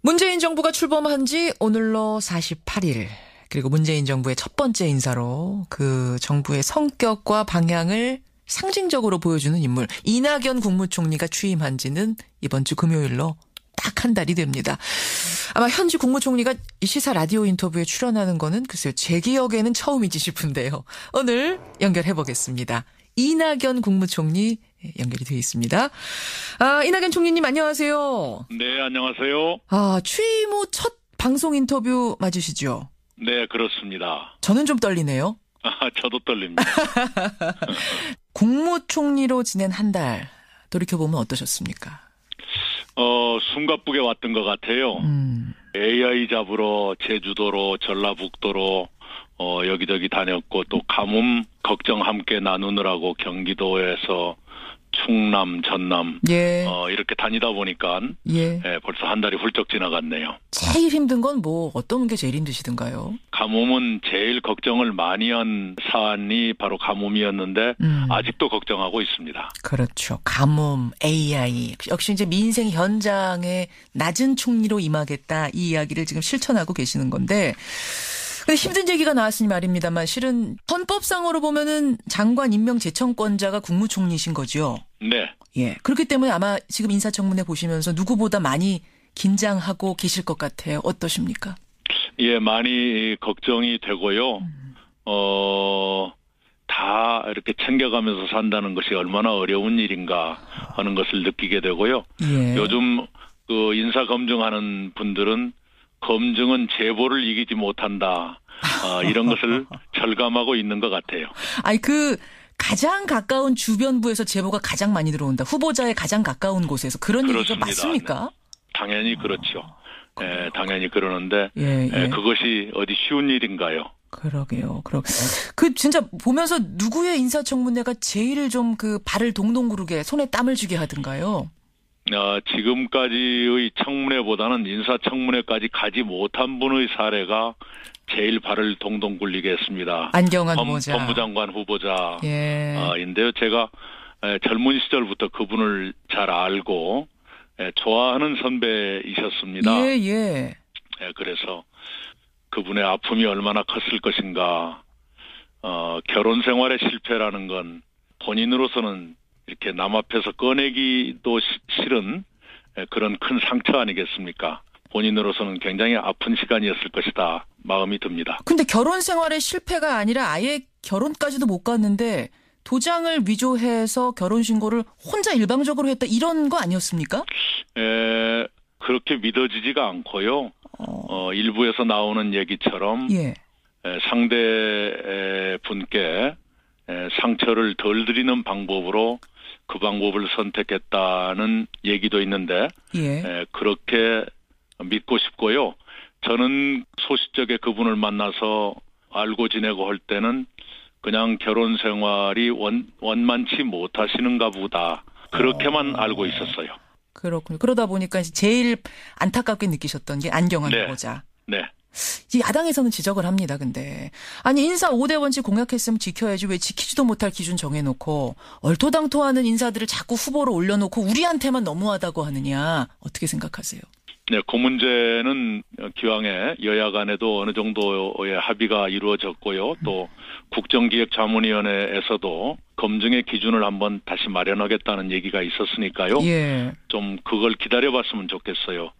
문재인 정부가 출범한 지 오늘로 48일. 그리고 문재인 정부의 첫 번째 인사로 그 정부의 성격과 방향을 상징적으로 보여주는 인물 이낙연 국무총리가 취임한 지는 이번 주 금요일로 딱 한 달이 됩니다. 아마 현지 국무총리가 이 시사 라디오 인터뷰에 출연하는 거는 글쎄요, 제 기억에는 처음이지 싶은데요. 오늘 연결해 보겠습니다. 이낙연 국무총리 연결이 되어 있습니다. 이낙연 총리님 안녕하세요. 네, 안녕하세요. 취임 후 첫 방송 인터뷰 맞으시죠? 네, 그렇습니다. 저는 좀 떨리네요. 저도 떨립니다. 국무총리로 지낸 한 달 돌이켜보면 어떠셨습니까? 숨가쁘게 왔던 것 같아요. AI 잡으러 제주도로 전라북도로 여기저기 다녔고 또 가뭄 걱정 함께 나누느라고 경기도에서 충남, 전남 이렇게 다니다 보니까 벌써 한 달이 훌쩍 지나갔네요. 제일 힘든 건 어떤 게 제일 힘드시던가요? 가뭄은 제일 걱정을 많이 한 사안이 바로 가뭄이었는데 아직도 걱정하고 있습니다. 그렇죠. 가뭄, AI 역시 이제 민생 현장에 낮은 총리로 임하겠다 이 이야기를 지금 실천하고 계시는 건데 근데 힘든 얘기가 나왔으니 말입니다만 실은 헌법상으로 보면은 장관 임명 제청권자가 국무총리신 거죠. 네. 예. 그렇기 때문에 아마 지금 인사청문회 보시면서 누구보다 많이 긴장하고 계실 것 같아요. 어떠십니까? 예, 많이 걱정이 되고요. 다 이렇게 챙겨가면서 산다는 것이 얼마나 어려운 일인가 하는 것을 느끼게 되고요. 예. 요즘 그 인사 검증하는 분들은 검증은 제보를 이기지 못한다. 이런 것을 절감하고 있는 것 같아요. 가장 가까운 주변부에서 제보가 가장 많이 들어온다. 후보자의 가장 가까운 곳에서 그런 얘기가 맞습니까? 네. 당연히 그렇죠. 당연히 그러는데 예. 그것이 어디 쉬운 일인가요? 그러게요. 진짜 보면서 누구의 인사청문회가 제일 좀 발을 동동 구르게 손에 땀을 쥐게 하던가요? 지금까지의 청문회보다는 인사청문회까지 가지 못한 분의 사례가 제일 발을 동동 굴리게 했습니다. 안경환 후보자. 법무장관 후보자. 예. 인데요. 제가 젊은 시절부터 그분을 잘 알고 좋아하는 선배이셨습니다. 예. 그래서 그분의 아픔이 얼마나 컸을 것인가. 결혼 생활의 실패라는 건 본인으로서는 이렇게 남 앞에서 꺼내기도 싫은 그런 큰 상처 아니겠습니까? 본인으로서는 굉장히 아픈 시간이었을 것이다 마음이 듭니다. 근데 결혼 생활의 실패가 아니라 아예 결혼까지도 못 갔는데 도장을 위조해서 결혼신고를 혼자 일방적으로 했다 이런 거 아니었습니까? 그렇게 믿어지지가 않고요. 일부에서 나오는 얘기처럼 상대 분께 상처를 덜 드리는 방법으로 그 방법을 선택했다는 얘기도 있는데 그렇게 믿고 싶고요. 저는 소시적에 그분을 만나서 알고 지내고 할 때는 그냥 결혼 생활이 원만치 못하시는가 보다. 그렇게만 알고 있었어요. 그렇군요. 그러다 보니까 제일 안타깝게 느끼셨던 게 안경환 후보자. 네. 야당에서는 지적을 합니다. 근데 인사 5대 원칙 공약했으면 지켜야지 왜 지키지도 못할 기준 정해놓고 얼토당토하는 인사들을 자꾸 후보로 올려놓고 우리한테만 너무하다고 하느냐 어떻게 생각하세요? 네, 그 문제는 기왕에 여야 간에도 어느 정도의 합의가 이루어졌고요. 또 국정기획자문위원회에서도 검증의 기준을 한번 다시 마련하겠다는 얘기가 있었으니까요. 좀 그걸 기다려봤으면 좋겠어요.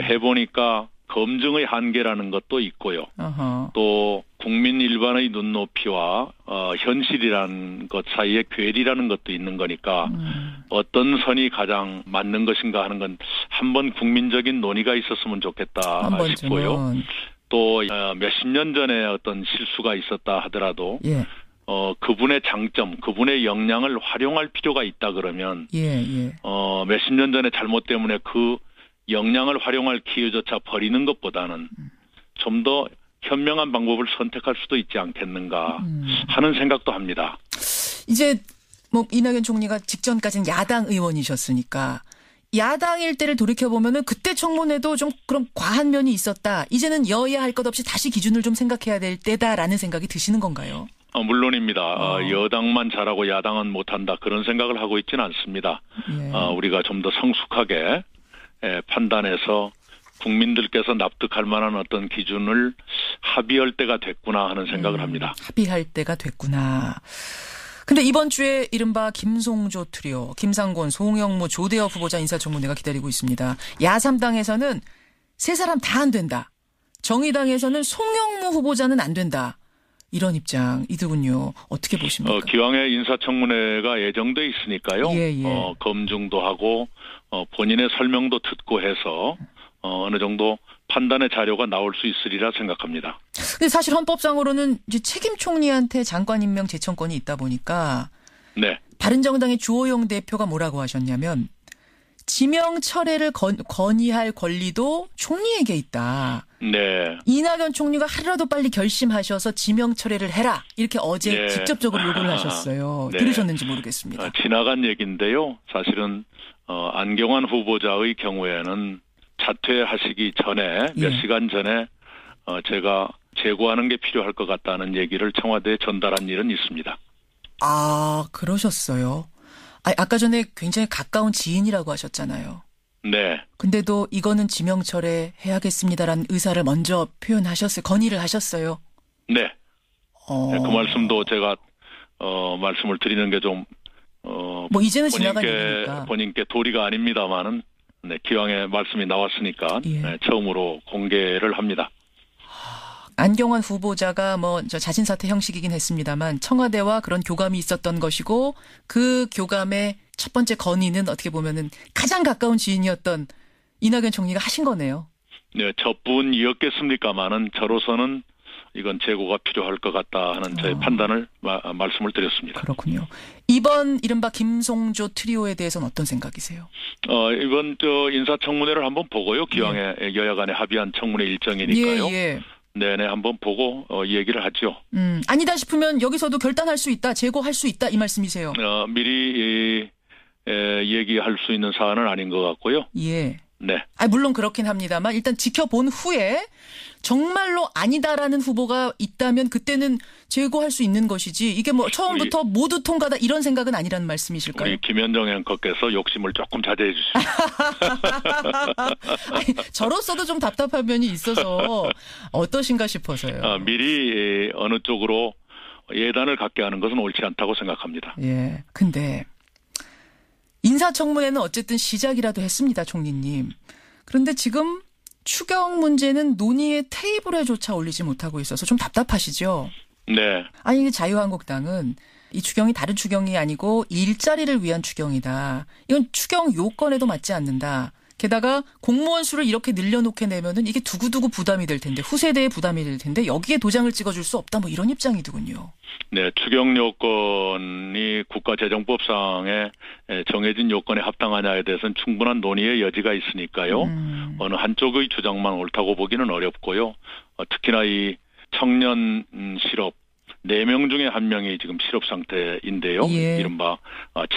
해보니까 검증의 한계라는 것도 있고요. 또 국민 일반의 눈높이와 현실이라는 것 사이에 괴리라는 것도 있는 거니까 어떤 선이 가장 맞는 것인가 하는 건 한번 국민적인 논의가 있었으면 좋겠다 싶고요. 또 몇십 년 전에 어떤 실수가 있었다 하더라도 그분의 장점, 그분의 역량을 활용할 필요가 있다 그러면 몇십 년 전에 잘못 때문에 그 역량을 활용할 기회조차 버리는 것보다는 좀 더 현명한 방법을 선택할 수도 있지 않겠는가 하는 생각도 합니다. 이제 이낙연 총리가 직전까지는 야당 의원이셨으니까 야당일 때를 돌이켜보면은 그때 청문회도 좀 그런 과한 면이 있었다. 이제는 여야 할 것 없이 다시 기준을 좀 생각해야 될 때다라는 생각이 드시는 건가요? 물론입니다. 여당만 잘하고 야당은 못한다. 그런 생각을 하고 있지는 않습니다. 우리가 좀 더 성숙하게 판단해서 국민들께서 납득할 만한 어떤 기준을 합의할 때가 됐구나 하는 생각을 합니다. 합의할 때가 됐구나. 근데 이번 주에 이른바 김송조 트리오, 김상곤, 송영무, 조대엽 후보자 인사청문회가 기다리고 있습니다. 야3당에서는 세 사람 다 안 된다. 정의당에서는 송영무 후보자는 안 된다. 이런 입장이더군요. 어떻게 보십니까? 기왕에 인사청문회가 예정돼 있으니까요. 검증도 하고 본인의 설명도 듣고 해서 어느 정도 판단의 자료가 나올 수 있으리라 생각합니다. 근데 사실 헌법상으로는 이제 책임 총리한테 장관 임명 제청권이 있다 보니까 네. 바른정당의 주호영 대표가 뭐라고 하셨냐면 지명 철회를 건의할 권리도 총리에게 있다. 네. 이낙연 총리가 하루라도 빨리 결심하셔서 지명 철회를 해라. 이렇게 어제 네. 직접적으로 요구를 하셨어요. 네. 들으셨는지 모르겠습니다. 지나간 얘기인데요. 사실은 안경환 후보자의 경우에는 자퇴하시기 전에 몇 시간 전에 제가 재고하는 게 필요할 것 같다는 얘기를 청와대에 전달한 일은 있습니다. 아, 그러셨어요. 아까 전에 굉장히 가까운 지인이라고 하셨잖아요. 네. 근데도 이거는 지명철회 해야겠습니다라는 의사를 먼저 표현하셨어요. 건의를 하셨어요. 네. 그 말씀도 제가 말씀을 드리는 게 좀 뭐 이제는 지나간 일이니까 본인께 도리가 아닙니다만은 네, 기왕에 말씀이 나왔으니까 네, 처음으로 공개를 합니다. 안경환 후보자가 뭐 자진 사퇴 형식이긴 했습니다만 청와대와 그런 교감이 있었던 것이고 그 교감의 첫 번째 건의는 어떻게 보면은 가장 가까운 지인이었던 이낙연 총리가 하신 거네요. 네, 저뿐이었겠습니까마는 저로서는 이건 재고가 필요할 것 같다 하는 저의 판단을 말씀을 드렸습니다. 그렇군요. 이번 이른바 김송조 트리오에 대해서는 어떤 생각이세요? 이번 인사청문회를 한번 보고요. 기왕에 여야 간에 합의한 청문회 일정이니까요. 네네, 한번 보고 이 얘기를 하죠. 아니다 싶으면 여기서도 결단할 수 있다, 재고할 수 있다 이 말씀이세요? 미리 얘기할 수 있는 사안은 아닌 것 같고요. 예. 네. 물론 그렇긴 합니다만 일단 지켜본 후에 정말로 아니다라는 후보가 있다면 그때는 재고할 수 있는 것이지 이게 뭐 처음부터 모두 통과다 이런 생각은 아니라는 말씀이실까요? 우리 김현정 앵커께서 욕심을 조금 자제해 주시죠. 저로서도 좀 답답한 면이 있어서 어떠신가 싶어서요. 미리 어느 쪽으로 예단을 갖게 하는 것은 옳지 않다고 생각합니다. 예. 근데 인사청문회는 어쨌든 시작이라도 했습니다, 총리님. 그런데 지금 추경 문제는 논의의 테이블에조차 올리지 못하고 있어서 좀 답답하시죠? 네. 아니 자유한국당은 이 추경이 다른 추경이 아니고 일자리를 위한 추경이다. 이건 추경 요건에도 맞지 않는다. 게다가 공무원 수를 이렇게 늘려놓게 내면은 이게 두고두고 부담이 될 텐데 후세대에 부담이 될 텐데 여기에 도장을 찍어줄 수 없다. 뭐 이런 입장이더군요. 네, 추경 요건이 국가재정법상에 정해진 요건에 합당하냐에 대해서는 충분한 논의의 여지가 있으니까요. 어느 한쪽의 주장만 옳다고 보기는 어렵고요. 특히나 이 청년 실업 4명 중에 1명이 지금 실업 상태인데요. 이른바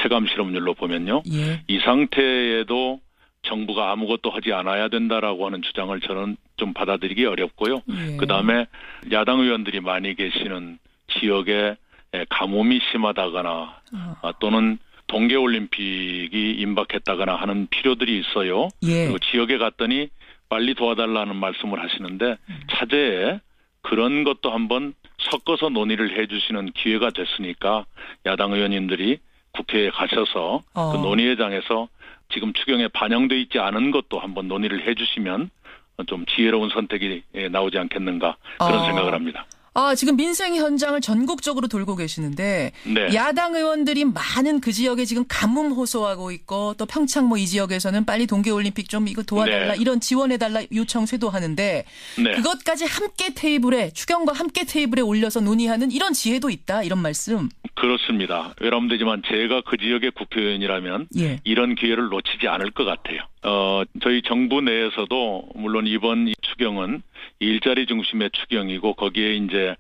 체감 실업률로 보면요. 이 상태에도 정부가 아무것도 하지 않아야 된다라고 하는 주장을 저는 좀 받아들이기 어렵고요. 그다음에 야당 의원들이 많이 계시는 지역에 가뭄이 심하다거나 또는 동계올림픽이 임박했다거나 하는 필요들이 있어요. 그리고 지역에 갔더니 빨리 도와달라는 말씀을 하시는데 차제에 그런 것도 한번 섞어서 논의를 해 주시는 기회가 됐으니까 야당 의원님들이 국회에 가셔서 그 논의회장에서 지금 추경에 반영돼 있지 않은 것도 한번 논의를 해 주시면 좀 지혜로운 선택이 나오지 않겠는가 그런 생각을 합니다. 지금 민생 현장을 전국적으로 돌고 계시는데 야당 의원들이 많은 그 지역에 지금 가뭄 호소하고 있고 또 평창 뭐 이 지역에서는 빨리 동계올림픽 좀 이거 도와달라 이런 지원해달라 요청 쇄도하는데 그것까지 함께 테이블에 추경과 함께 테이블에 올려서 논의하는 이런 지혜도 있다 이런 말씀. 그렇습니다. 외람되지만 제가 그 지역의 국회의원이라면 이런 기회를 놓치지 않을 것 같아요. 저희 정부 내에서도 물론 이번 추경은 일자리 중심의 추경이고 거기에 이제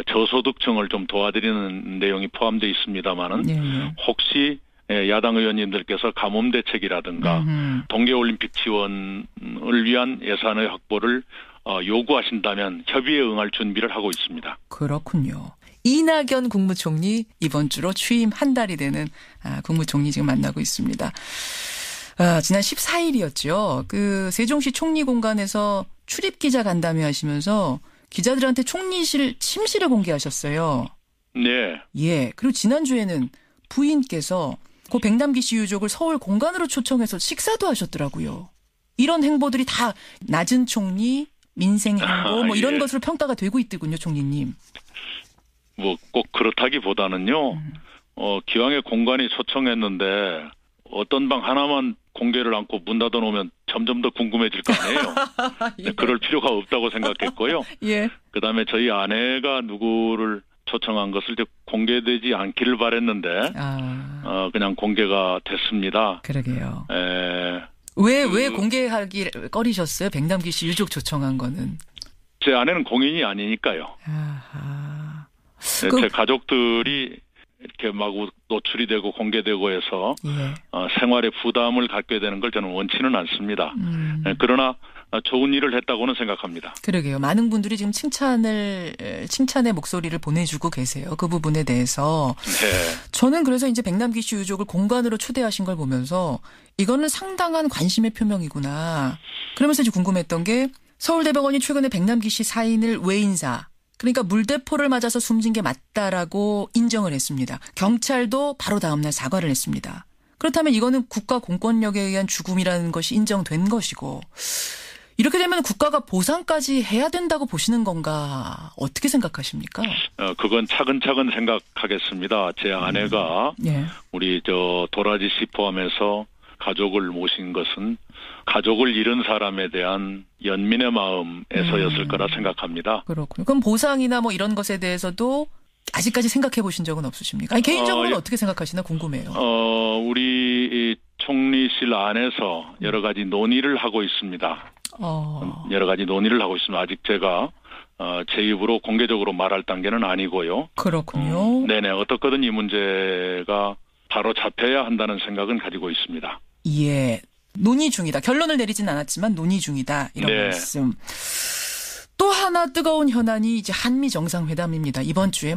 저소득층을 좀 도와드리는 내용이 포함되어 있습니다만은 혹시 야당 의원님들께서 가뭄 대책이라든가 동계올림픽 지원을 위한 예산의 확보를 요구하신다면 협의에 응할 준비를 하고 있습니다. 그렇군요. 이낙연 국무총리 이번 주로 취임 한 달이 되는 국무총리 지금 만나고 있습니다. 지난 14일이었죠. 그 세종시 총리 공간에서 출입 기자 간담회 하시면서 기자들한테 총리실 침실을 공개하셨어요. 네. 예. 그리고 지난주에는 부인께서 고 백남기 씨 유족을 서울 공간으로 초청해서 식사도 하셨더라고요. 이런 행보들이 다 낮은 총리, 민생 행보 뭐 이런 것으로 평가가 되고 있더군요, 총리님. 뭐 꼭 그렇다기보다는요. 기왕에 공간이 초청했는데 어떤 방 하나만 공개를 않고 문 닫아 놓으면 점점 더 궁금해질 거 아니에요. 예. 그럴 필요가 없다고 생각했고요. 예. 그다음에 저희 아내가 누구를 초청한 것을 이제 공개되지 않기를 바랬는데 그냥 공개가 됐습니다. 그러게요. 왜 공개하기 꺼리셨어요? 백남기 씨 유족 초청한 거는. 제 아내는 공인이 아니니까요. 제 가족들이 이렇게 막 노출이 되고 공개되고 해서 생활에 부담을 갖게 되는 걸 저는 원치는 않습니다. 그러나 좋은 일을 했다고는 생각합니다. 그러게요. 많은 분들이 지금 칭찬의 목소리를 보내주고 계세요. 그 부분에 대해서. 네. 저는 그래서 이제 백남기 씨 유족을 공간으로 초대하신 걸 보면서 이거는 상당한 관심의 표명이구나. 그러면서 이제 궁금했던 게 서울대병원이 최근에 백남기 씨 사인을 외인사, 그러니까 물대포를 맞아서 숨진 게 맞다라고 인정을 했습니다. 경찰도 바로 다음날 사과를 했습니다. 그렇다면 이거는 국가 공권력에 의한 죽음이라는 것이 인정된 것이고 이렇게 되면 국가가 보상까지 해야 된다고 보시는 건가? 어떻게 생각하십니까? 그건 차근차근 생각하겠습니다. 제 아내가 우리 도라지 씨 포함해서 가족을 모신 것은 가족을 잃은 사람에 대한 연민의 마음에서였을 거라 생각합니다. 그렇군요. 그럼 보상이나 뭐 이런 것에 대해서도 아직까지 생각해 보신 적은 없으십니까? 아니, 개인적으로는 어떻게 생각하시나 궁금해요. 우리 총리실 안에서 여러 가지 논의를 하고 있습니다. 여러 가지 논의를 하고 있습니다. 아직 제가 제 입으로 공개적으로 말할 단계는 아니고요. 그렇군요. 네네. 어떻거든 이 문제가 바로 잡혀야 한다는 생각은 가지고 있습니다. 예. 논의 중이다. 결론을 내리진 않았지만 논의 중이다. 이런 말씀. 또 하나 뜨거운 현안이 이제 한미 정상회담입니다. 이번 주에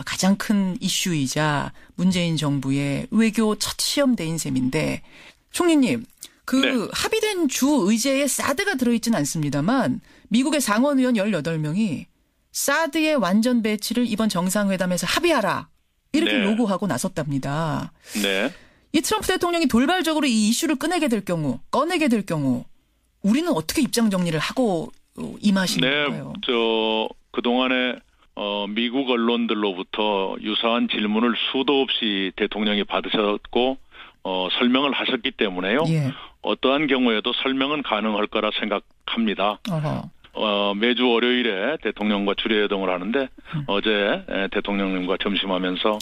가장 큰 이슈이자 문재인 정부의 외교 첫 시험대인 셈인데 총리님 합의된 주 의제에 사드가 들어있진 않습니다만 미국의 상원의원 18명이 사드의 완전 배치를 이번 정상회담에서 합의하라. 이렇게 요구하고 나섰답니다. 네. 이 트럼프 대통령이 돌발적으로 이 이슈를 꺼내게 될 경우 우리는 어떻게 입장 정리를 하고 임하시는 건가요? 그동안에 미국 언론들로부터 유사한 질문을 수도 없이 대통령이 받으셨고 설명을 하셨기 때문에요. 어떠한 경우에도 설명은 가능할 거라 생각합니다. 매주 월요일에 대통령과 주례회동을 하는데 어제 대통령님과 점심하면서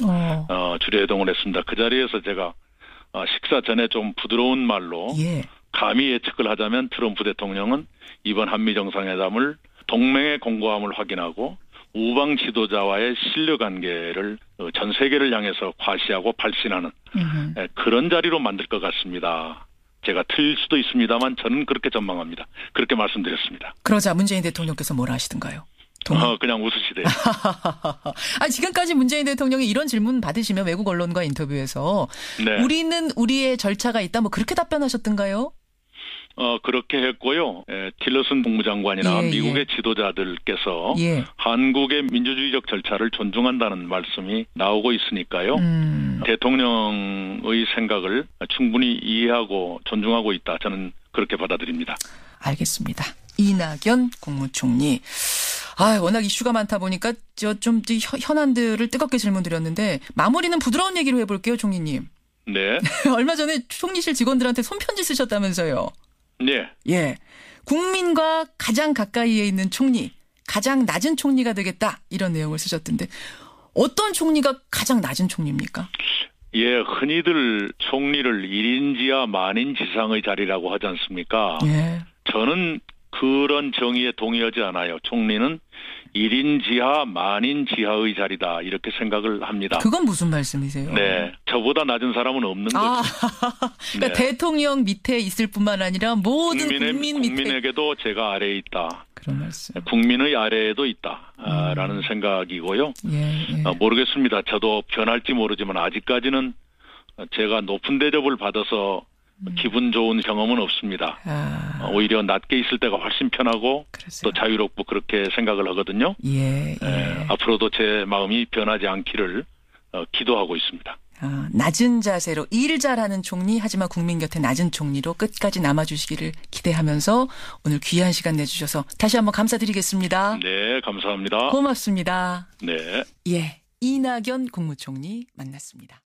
주례회동을 했습니다. 그 자리에서 제가 식사 전에 좀 부드러운 말로 감히 예측을 하자면 트럼프 대통령은 이번 한미 정상회담을 동맹의 공고함을 확인하고 우방 지도자와의 신뢰 관계를 전 세계를 향해서 과시하고 발신하는 그런 자리로 만들 것 같습니다. 제가 틀릴 수도 있습니다만 저는 그렇게 전망합니다. 그렇게 말씀드렸습니다. 그러자 문재인 대통령께서 뭐라 하시던가요? 그냥 웃으시대요. 지금까지 문재인 대통령이 이런 질문 받으시면 외국 언론과 인터뷰에서 우리는 우리의 절차가 있다 그렇게 답변하셨던가요? 그렇게 했고요. 틸러슨 국무장관이나 미국의 지도자들께서 한국의 민주주의적 절차를 존중한다는 말씀이 나오고 있으니까요. 대통령의 생각을 충분히 이해하고 존중하고 있다. 저는 그렇게 받아들입니다. 알겠습니다. 이낙연 국무총리. 워낙 이슈가 많다 보니까 좀 현안들을 뜨겁게 질문드렸는데 마무리는 부드러운 얘기로 해볼게요, 총리님. 네. 얼마 전에 총리실 직원들한테 손편지 쓰셨다면서요. 네. 예. 국민과 가장 가까이에 있는 총리, 가장 낮은 총리가 되겠다. 이런 내용을 쓰셨던데 어떤 총리가 가장 낮은 총리입니까? 예, 흔히들 총리를 1인 지하 만인 지상의 자리라고 하지 않습니까? 저는 그런 정의에 동의하지 않아요. 총리는 1인 지하 만인 지하의 자리다 이렇게 생각을 합니다. 그건 무슨 말씀이세요? 네, 저보다 낮은 사람은 없는 거죠. 그러니까 대통령 밑에 있을 뿐만 아니라 모든 국민에게도 제가 아래에 있다. 그런 말씀. 국민의 아래에도 있다라는 생각이고요. 모르겠습니다. 저도 변할지 모르지만 아직까지는 제가 높은 대접을 받아서 기분 좋은 경험은 없습니다. 오히려 낮게 있을 때가 훨씬 편하고 또 자유롭고 그렇게 생각을 하거든요. 앞으로도 제 마음이 변하지 않기를 기도하고 있습니다. 낮은 자세로 일 잘하는 총리, 하지만 국민 곁에 낮은 총리로 끝까지 남아주시기를 기대하면서 오늘 귀한 시간 내주셔서 다시 한번 감사드리겠습니다. 네, 감사합니다. 고맙습니다. 네. 예, 이낙연 국무총리 만났습니다.